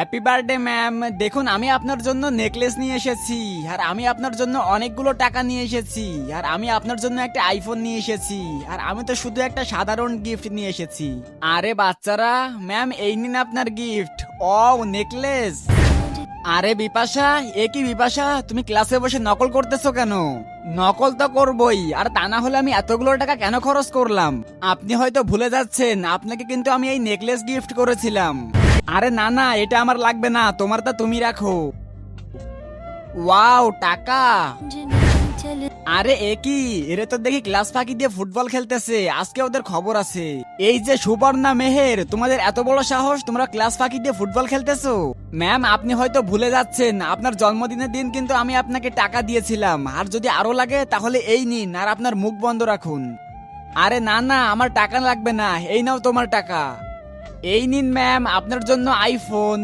Happy birthday ma'am. দেখুন আমি আপনার জন্য নেকলেস নিয়ে এসেছি, আর আমি আপনার জন্য অনেকগুলো টাকা নিয়ে এসেছি, আর আমি আপনার জন্য একটা আইফোন নিয়ে এসেছি, আর আমি তো শুধু একটা সাধারণ গিফট নিয়ে এসেছি। আরে বাচ্চারা, ম্যাম এই নিন আপনার গিফট। ও নেকলেস। আরে বিপাশা, এ কি বিপাশা, তুমি ক্লাসে বসে নকল করতেছো কেন? নকল তো করবই, আর তা না হলে আমি এতগুলো টাকা কেন খরচ করলাম? আপনি হয়তো ভুলে যাচ্ছেন, আপনাকে কিন্তু আমি এই নেকলেস গিফট করেছিলাম। আরে না না, এটা আমার লাগবে না, তোমারটা তুমি রাখো। ওয়াও, টাকা। আরে এ কি, এরে তো দেখি ক্লাস ফাঁকি দিয়ে ফুটবল খেলতেছে, আজকে ওদের খবর আছে। এই যে সুবর্ণা, মেহের, তোমাদের এত বড় সাহস, তোমরা ক্লাস ফাঁকি দিয়ে ফুটবল খেলতেছো? ম্যাম আপনি হয়তো ভুলে যাচ্ছেন, আপনার জন্মদিনের দিন কিন্তু আমি আপনাকে টাকা দিয়েছিলাম, আর যদি আরো লাগে তাহলে এই নিন, আর আপনার মুখ বন্ধ রাখুন। আরে না না, আমার টাকা লাগবে না, এই নাও তোমার টাকা। এই নিন ম্যাম আপনার জন্য আইফোন।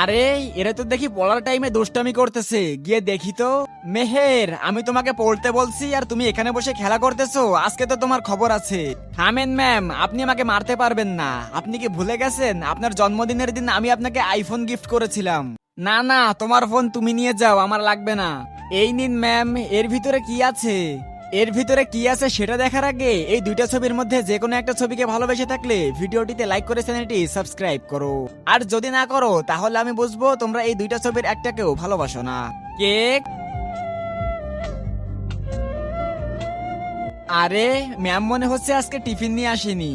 আরে এরা তো দেখি পড়ার টাইমে দুষ্টামি করতেছে, গিয়ে দেখি তো। মেহের, আমি তোমাকে পড়তে বলছি আর তুমি এখানে বসে খেলা করতেছো, আজকে তো তোমার খবর আছে। থামেন ম্যাম, আপনি আমাকে মারতে পারবেন না। আপনি কি ভুলে গেছেন আপনার জন্মদিনের দিন আমি আপনাকে আইফোন গিফট করেছিলাম? না না, তোমার ফোন তুমি নিয়ে যাও, আমার লাগবে না। এই নিন ম্যাম, এর ভিতরে কি আছে? এর ভিতরে কি আছে সেটা দেখার আগে এই দুইটা ছবির মধ্যে যে কোনো একটা ছবিকে ভালোবেসে থাকলে ভিডিওটিতে লাইক করে চ্যানেলটি সাবস্ক্রাইব করো, আর যদি না করো তাহলে আমি বুঝবো তোমরা এই দুইটা ছবির একটাকেও ভালোবাসো না। কেক। আরে ম্যাম মনে হচ্ছে আজকে টিফিন নিয়ে আসেনি,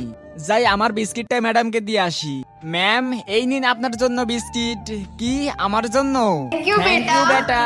যাই আমার বিস্কিটটা ম্যাডামকে দিয়ে আসি। ম্যাম এই নিন আপনার জন্য বিস্কিট। কি, আমার জন্য? Thank you, থ্যাংক বেটা। ইউ বেটা।